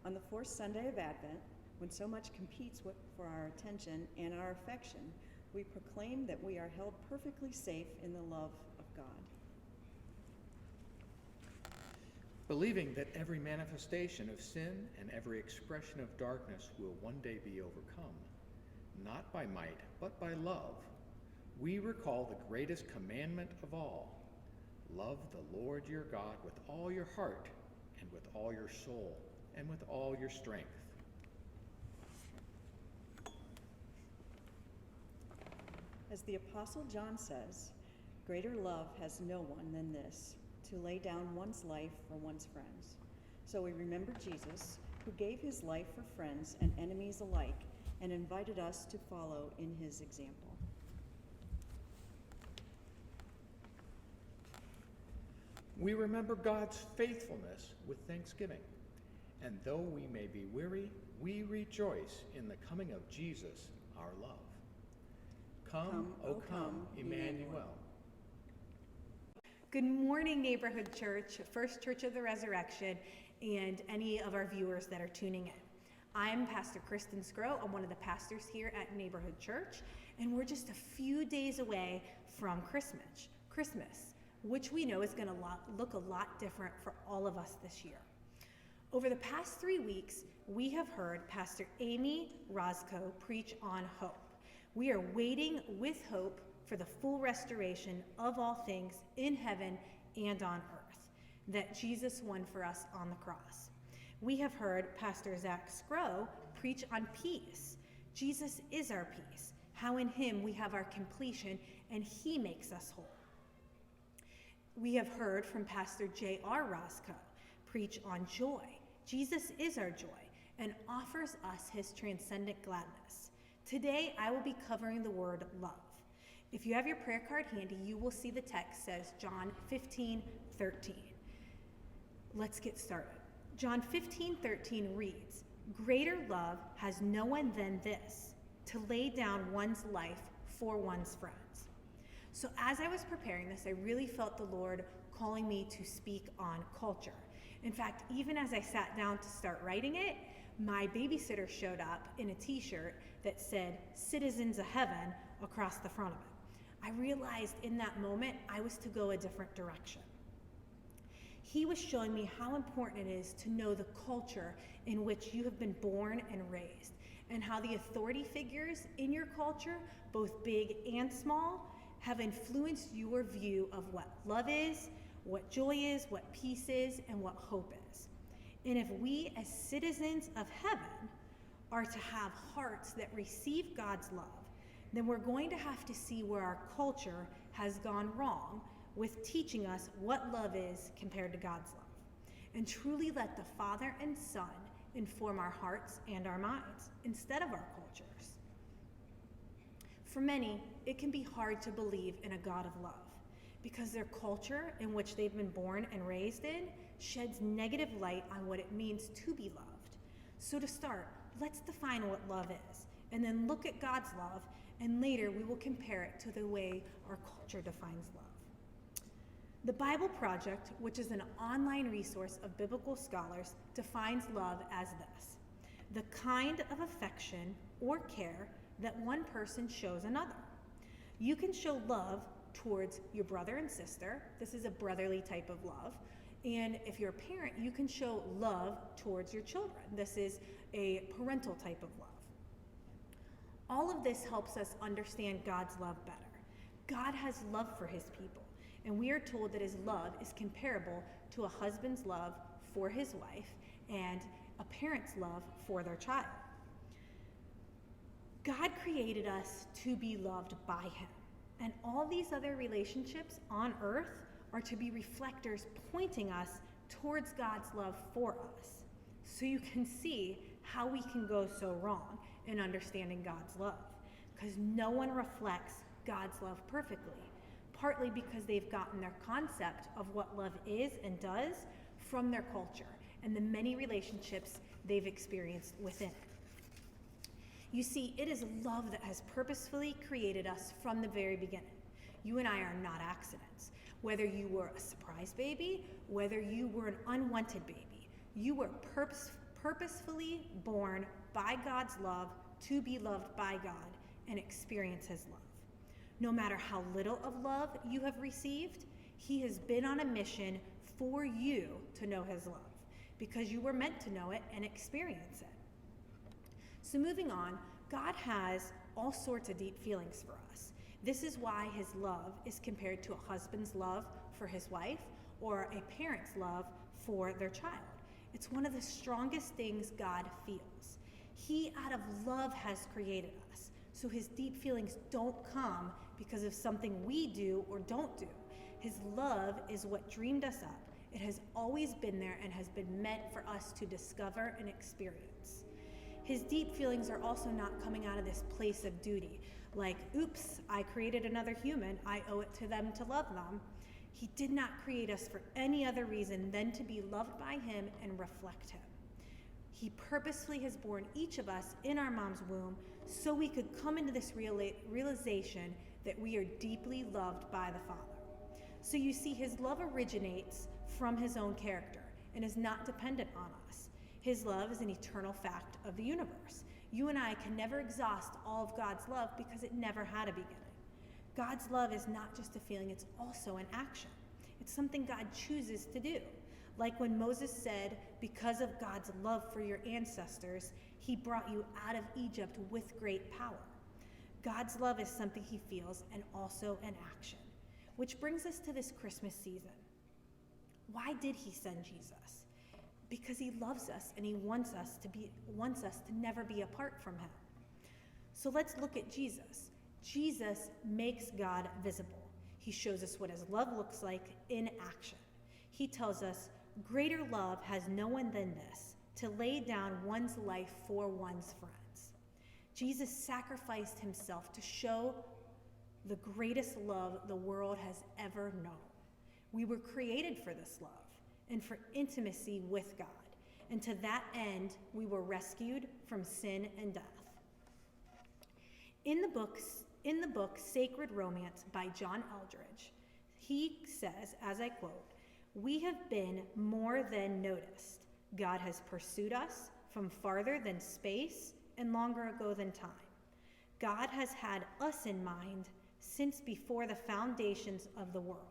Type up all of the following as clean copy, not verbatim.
On the fourth Sunday of Advent, when so much competes for our attention and our affection, we proclaim that we are held perfectly safe in the love of God. Believing that every manifestation of sin and every expression of darkness will one day be overcome, not by might, but by love, we recall the greatest commandment of all: love the Lord your God with all your heart, and with all your soul, and with all your strength. As the Apostle John says, greater love has no one than this, to lay down one's life for one's friends. So we remember Jesus, who gave his life for friends and enemies alike, and invited us to follow in his example. We remember God's faithfulness with thanksgiving. And though we may be weary, we rejoice in the coming of Jesus, our love. Come, O come, Emmanuel. Good morning, Neighborhood Church, First Church of the Resurrection, and any of our viewers that are tuning in. I'm Pastor Kristin Sgro. I'm one of the pastors here at Neighborhood Church, and we're just a few days away from Christmas, which we know is going to look a lot different for all of us this year. Over the past 3 weeks, we have heard Pastor Amy Roscoe preach on hope. We are waiting with hope for the full restoration of all things in heaven and on earth that Jesus won for us on the cross. We have heard Pastor Zach Sgro preach on peace. Jesus is our peace, how in him we have our completion and he makes us whole. We have heard from Pastor J.R. Roscoe preach on joy. Jesus is our joy and offers us his transcendent gladness. Today, I will be covering the word love. If you have your prayer card handy, you will see the text says John 15:13. Let's get started. John 15:13 reads, "Greater love has no one than this, to lay down one's life for one's friends." So as I was preparing this, I really felt the Lord calling me to speak on culture. In fact, even as I sat down to start writing it, my babysitter showed up in a t-shirt that said "Citizens of Heaven" across the front of it. I realized in that moment I was to go a different direction. He was showing me how important it is to know the culture in which you have been born and raised, and how the authority figures in your culture, both big and small, have influenced your view of what love is, what joy is, what peace is, and what hope is. And if we as citizens of heaven are to have hearts that receive God's love, then we're going to have to see where our culture has gone wrong with teaching us what love is compared to God's love, and truly let the Father and Son inform our hearts and our minds instead of our cultures. For many, it can be hard to believe in a God of love because their culture in which they've been born and raised in sheds negative light on what it means to be loved. So to start, let's define what love is, and then look at God's love, and later we will compare it to the way our culture defines love. The Bible Project, which is an online resource of biblical scholars, defines love as this: the kind of affection or care that one person shows another. You can show love towards your brother and sister. This is a brotherly type of love. And if you're a parent, you can show love towards your children. This is a parental type of love. All of this helps us understand God's love better. God has love for his people, and we are told that his love is comparable to a husband's love for his wife and a parent's love for their child. God created us to be loved by him, and all these other relationships on earth are to be reflectors pointing us towards God's love for us. So you can see how we can go so wrong in understanding God's love, because no one reflects God's love perfectly, partly because they've gotten their concept of what love is and does from their culture and the many relationships they've experienced within it. You see, it is love that has purposefully created us from the very beginning. You and I are not accidents. Whether you were a surprise baby, whether you were an unwanted baby, you were purposefully born by God's love to be loved by God and experience his love. No matter how little of love you have received, he has been on a mission for you to know his love, because you were meant to know it and experience it. So moving on, God has all sorts of deep feelings for us. This is why his love is compared to a husband's love for his wife or a parent's love for their child. It's one of the strongest things God feels. He, out of love, has created us. So his deep feelings don't come because of something we do or don't do. His love is what dreamed us up. It has always been there and has been meant for us to discover and experience. His deep feelings are also not coming out of this place of duty, like, oops, I created another human, I owe it to them to love them. He did not create us for any other reason than to be loved by him and reflect him. He purposefully has born each of us in our mom's womb so we could come into this realization that we are deeply loved by the Father. So you see, his love originates from his own character and is not dependent on us. His love is an eternal fact of the universe. You and I can never exhaust all of God's love because it never had a beginning. God's love is not just a feeling, it's also an action. It's something God chooses to do. Like when Moses said, because of God's love for your ancestors, he brought you out of Egypt with great power. God's love is something he feels and also an action. Which brings us to this Christmas season. Why did he send Jesus? Because he loves us and he wants us to never be apart from him. So let's look at Jesus. Jesus makes God visible. He shows us what his love looks like in action. He tells us, greater love has no one than this, to lay down one's life for one's friends. Jesus sacrificed himself to show the greatest love the world has ever known. We were created for this love and for intimacy with God. And to that end, we were rescued from sin and death. In the book Sacred Romance by John Eldridge, he says, as I quote, "We have been more than noticed. God has pursued us from farther than space and longer ago than time. God has had us in mind since before the foundations of the world.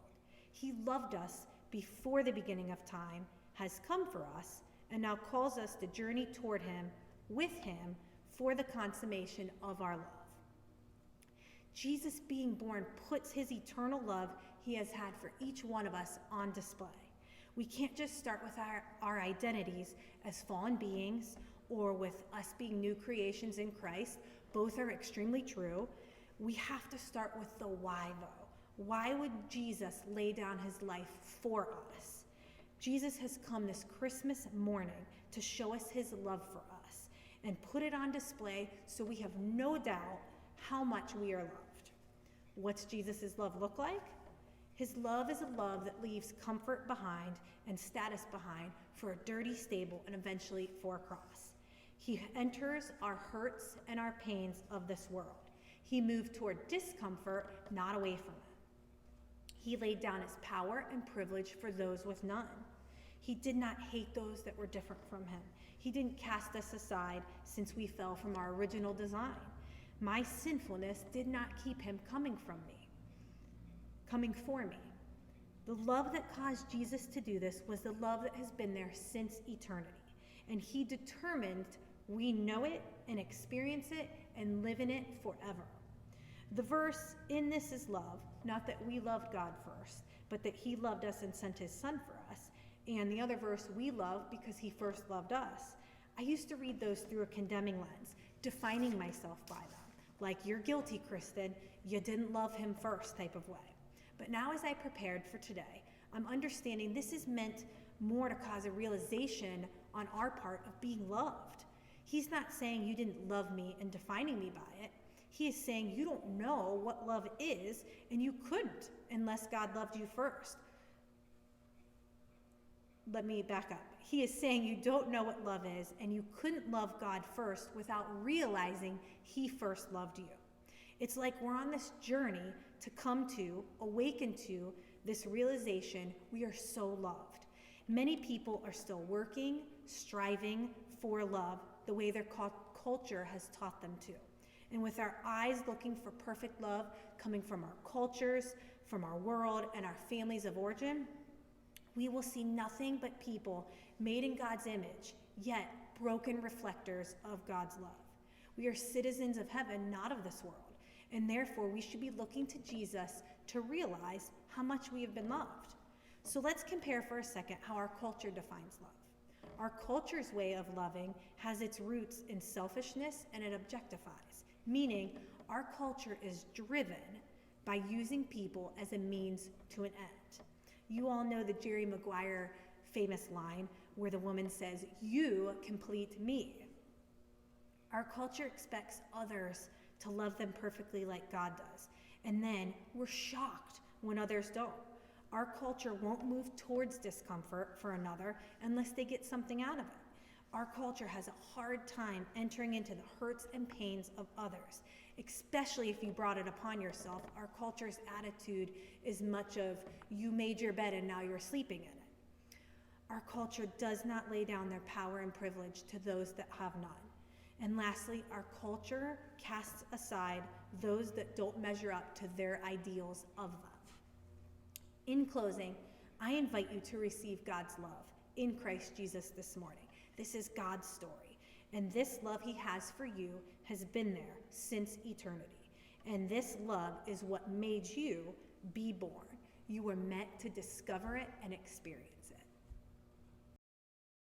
He loved us before the beginning of time, has come for us, and now calls us to journey toward him, with him, for the consummation of our love." Jesus being born puts his eternal love he has had for each one of us on display. We can't just start with our identities as fallen beings or with us being new creations in Christ. Both are extremely true. We have to start with the why, though. Why would Jesus lay down his life for us? Jesus has come this Christmas morning to show us his love for us and put it on display so we have no doubt how much we are loved. What's Jesus' love look like? His love is a love that leaves comfort behind and status behind for a dirty stable and eventually for a cross. He enters our hurts and our pains of this world. He moved toward discomfort, not away from it. He laid down his power and privilege for those with none. He did not hate those that were different from him. He didn't cast us aside since we fell from our original design. My sinfulness did not keep him coming for me. The love that caused Jesus to do this was the love that has been there since eternity. And he determined we know it and experience it and live in it forever. The verse, "In this is love," not that we loved God first, but that he loved us and sent his son for us. And the other verse, "We love because he first loved us." I used to read those through a condemning lens, defining myself by them. Like, "You're guilty, Kristen. You didn't love him first," type of way. But now as I prepared for today, I'm understanding this is meant more to cause a realization on our part of being loved. He's not saying you didn't love me and defining me by it. He is saying you don't know what love is, and you couldn't unless God loved you first. Let me back up. He is saying you don't know what love is, and you couldn't love God first without realizing he first loved you. It's like we're on this journey to come to, awaken to this realization we are so loved. Many people are still working, striving for love the way their culture has taught them to. And with our eyes looking for perfect love coming from our cultures, from our world, and our families of origin, we will see nothing but people made in God's image, yet broken reflectors of God's love. We are citizens of heaven, not of this world, and therefore we should be looking to Jesus to realize how much we have been loved. So let's compare for a second how our culture defines love. Our culture's way of loving has its roots in selfishness, and it objectifies, meaning our culture is driven by using people as a means to an end. You all know the Jerry Maguire famous line where the woman says, "You complete me." Our culture expects others to love them perfectly like God does, and then we're shocked when others don't. Our culture won't move towards discomfort for another unless they get something out of it. Our culture has a hard time entering into the hurts and pains of others, especially if you brought it upon yourself. Our culture's attitude is much of, you made your bed and now you're sleeping in it. Our culture does not lay down their power and privilege to those that have none. And lastly, our culture casts aside those that don't measure up to their ideals of love. In closing, I invite you to receive God's love in Christ Jesus this morning. This is God's story, and this love he has for you has been there since eternity. And this love is what made you be born. You were meant to discover it and experience